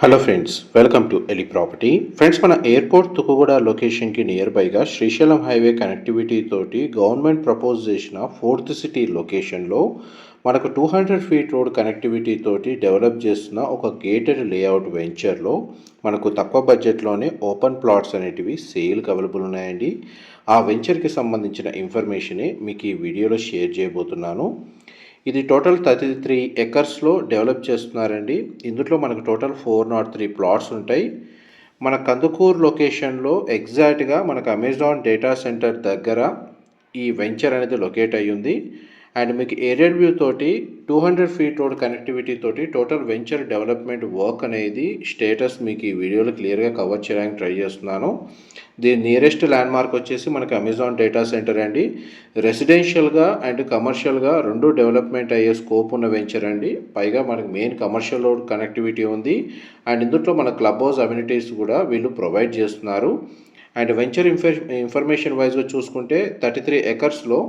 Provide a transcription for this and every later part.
Hello friends, welcome to ఎలి property. Friends, మన airport Tukkuguda లొకేషన్కి నియర్ బైగా శ్రీశైలం హైవే కనెక్టివిటీ తోటి గవర్నమెంట్ ప్రపోజ్ చేసిన ఫోర్త్ సిటీ లొకేషన్లో మనకు 200 ఫీట్ రోడ్ కనెక్టివిటీ తోటి డెవలప్ చేస్తున్న ఒక గేటెడ్ లేఅవుట్ వెంచర్లో మనకు తక్కువ బడ్జెట్లోనే ఓపెన్ ప్లాట్స్ అనేటివి సేల్కి అవైలబుల్ ఉన్నాయండి. ఆ వెంచర్కి సంబంధించిన ఇన్ఫర్మేషనే మీకు ఈ వీడియోలో షేర్ చేయబోతున్నాను. ఇది టోటల్ 33 ఎకర్స్లో డెవలప్ చేస్తున్నారండి. ఇందులో మనకు టోటల్ 403 ప్లాట్స్ ఉంటాయి. మన కందుకూరు లొకేషన్లో ఎగ్జాక్ట్గా మనకు అమెజాన్ డేటా సెంటర్ దగ్గర ఈ వెంచర్ అనేది లొకేట్ అయ్యి ఉంది. అండ్ మీకు ఏరియల్ వ్యూ తోటి 200 ఫీట్ రోడ్ కనెక్టివిటీ తోటి టోటల్ వెంచర్ డెవలప్మెంట్ వర్క్ అనేది స్టేటస్ మీకు ఈ వీడియోలో క్లియర్గా కవర్ చేయడానికి ట్రై చేస్తున్నాను. దీని నియరెస్ట్ ల్యాండ్ మార్క్ వచ్చేసి మనకి అమెజాన్ డేటా సెంటర్ అండి. రెసిడెన్షియల్గా అండ్ కమర్షియల్గా రెండు డెవలప్మెంట్ అయ్యే స్కోప్ ఉన్న వెంచర్ అండి. పైగా మనకి మెయిన్ కమర్షియల్ రోడ్ కనెక్టివిటీ ఉంది. అండ్ ఇందులో మన క్లబ్ హౌస్ అమ్యూనిటీస్ కూడా వీళ్ళు ప్రొవైడ్ చేస్తున్నారు. అండ్ వెంచర్ ఇన్ఫర్మేషన్ వైజ్గా చూసుకుంటే 33 ఎకర్స్లో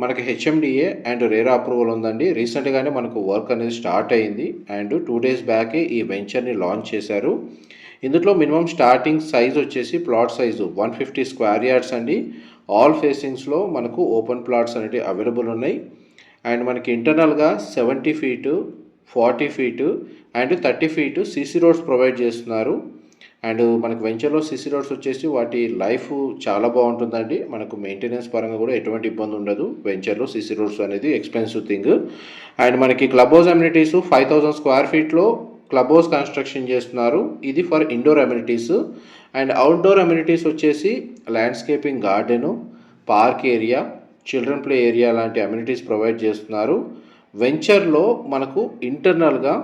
మనకి హెచ్ఎండిఏ అండ్ రేరా అప్రూవల్ ఉందండి. రీసెంట్గానే మనకు వర్క్ అనేది స్టార్ట్ అయింది. అండ్ 2 డేస్ బ్యాకే ఈ వెంచర్ని లాంచ్ చేశారు. ఇందులో మినిమం స్టార్టింగ్ సైజ్ వచ్చేసి ప్లాట్ సైజు 150 స్క్వేర్ యార్డ్స్ అండి. ఆల్ ఫేసింగ్స్లో మనకు ఓపెన్ ప్లాట్స్ అనేవి అవైలబుల్ ఉన్నాయి. అండ్ మనకి ఇంటర్నల్గా 70 feet 40 feet and 30 feet CC roads provide చేస్తున్నారు. అండ్ మనకు వెంచర్లో సీసీ రోడ్స్ వచ్చేసి వాటి లైఫ్ చాలా బాగుంటుందండి. మనకు మెయింటెనెన్స్ పరంగా కూడా ఎటువంటి ఇబ్బంది ఉండదు. వెంచర్లో సీసీ రోడ్స్ అనేది ఎక్స్పెన్సివ్ థింగ్. అండ్ మనకి క్లబ్ హౌస్ అమ్యూనిటీస్ 5000 స్క్వేర్ ఫీట్లో క్లబ్ హౌస్ కన్స్ట్రక్షన్ చేస్తున్నారు. ఇది for indoor amenities. And outdoor amenities వచ్చేసి landscaping garden, park area, children play area లాంటి అమ్యూనిటీస్ ప్రొవైడ్ చేస్తున్నారు. వెంచర్లో మనకు ఇంటర్నల్గా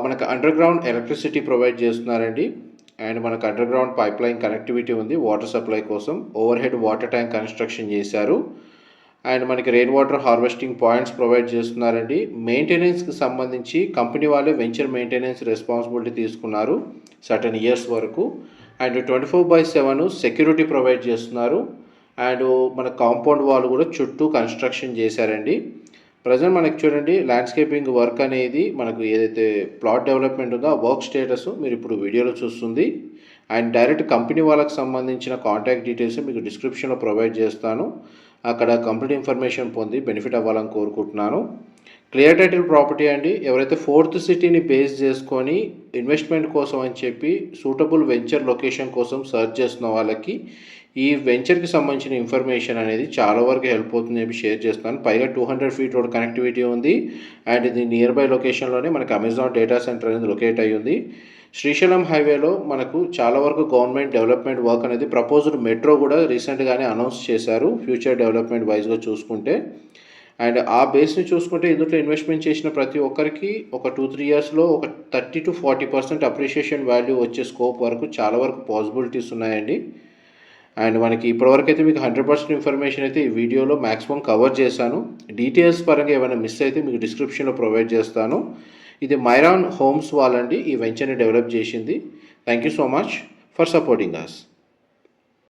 మనకు అండర్ గ్రౌండ్ ఎలక్ట్రిసిటీ ప్రొవైడ్ చేస్తున్నారండి. అండ్ మనకు under ground pipe line connectivity ఉంది వాటర్ సప్లై కోసం. Over head water tank construction చేశారు. అండ్ మనకి rain water harvesting points provide చేస్తున్నారండి. మెయింటెనెన్స్కి సంబంధించి కంపెనీ వాళ్ళే వెంచర్ మెయింటెనెన్స్ రెస్పాన్సిబిలిటీ తీసుకున్నారు సర్టన్ ఇయర్స్ వరకు. అండ్ 24/7 సెక్యూరిటీ ప్రొవైడ్ చేస్తున్నారు. అండ్ మన కాంపౌండ్ వాల్ కూడా చుట్టూ కన్స్ట్రక్షన్ చేశారండి. ప్రజెంట్ మనకి చూడండి ల్యాండ్స్కేపింగ్ వర్క్ అనేది మనకు ఏదైతే ప్లాట్ డెవలప్మెంట్ ఉందో ఆ వర్క్ స్టేటస్ మీరు ఇప్పుడు వీడియోలో చూస్తుంది. అండ్ డైరెక్ట్ కంపెనీ వాళ్ళకి సంబంధించిన కాంటాక్ట్ డీటెయిల్స్ మీకు డిస్క్రిప్షన్లో ప్రొవైడ్ చేస్తాను. అక్కడ కంప్లీట్ ఇన్ఫర్మేషన్ పొంది బెనిఫిట్ అవ్వాలని కోరుకుంటున్నాను. క్లియర్ టైటిల్ ప్రాపర్టీ అండి. ఎవరైతే ఫోర్త్ సిటీని బేస్ చేసుకొని ఇన్వెస్ట్మెంట్ కోసం అని చెప్పి సూటబుల్ వెంచర్ లొకేషన్ కోసం సర్చ్ చేస్తున్న వాళ్ళకి ఈ వెంచర్కి సంబంధించిన ఇన్ఫర్మేషన్ అనేది చాలా వరకు హెల్ప్ అవుతుందని చెప్పి షేర్ చేస్తాను. పైగా 200 ఫీట్ రోడ్ కనెక్టివిటీ ఉంది. అండ్ ఇది నియర్ బై లొకేషన్లోనే మనకి అమెజాన్ డేటా సెంటర్ అనేది లొకేట్ అయ్యి ఉంది. శ్రీశైలం హైవేలో మనకు చాలా వరకు గవర్నమెంట్ డెవలప్మెంట్ వర్క్ అనేది ప్రపోజ్డ్ మెట్రో కూడా రీసెంట్గానే అనౌన్స్ చేశారు ఫ్యూచర్ డెవలప్మెంట్ వైజ్గా చూసుకుంటే. అండ్ ఆ బేస్ని చూసుకుంటే ఇందులో ఇన్వెస్ట్మెంట్ చేసిన ప్రతి ఒక్కరికి ఒక 2-3 ఇయర్స్లో ఒక 30 to 40% అప్రిషియేషన్ వాల్యూ వచ్చే స్కోప్ వరకు చాలా వరకు పాసిబిలిటీస్ ఉన్నాయండి. అండ్ మనకి ఇప్పటివరకు అయితే మీకు 100% ఇన్ఫర్మేషన్ అయితే ఈ వీడియోలో మ్యాక్సిమం కవర్ చేశాను. డీటెయిల్స్ పరంగా ఏమైనా మిస్ అయితే మీకు డిస్క్రిప్షన్లో ప్రొవైడ్ చేస్తాను. ఇది మైరాన్ హోమ్స్ వాళ్ళండి ఈ వెంచర్ని డెవలప్ చేసింది. Thank you so much for supporting us.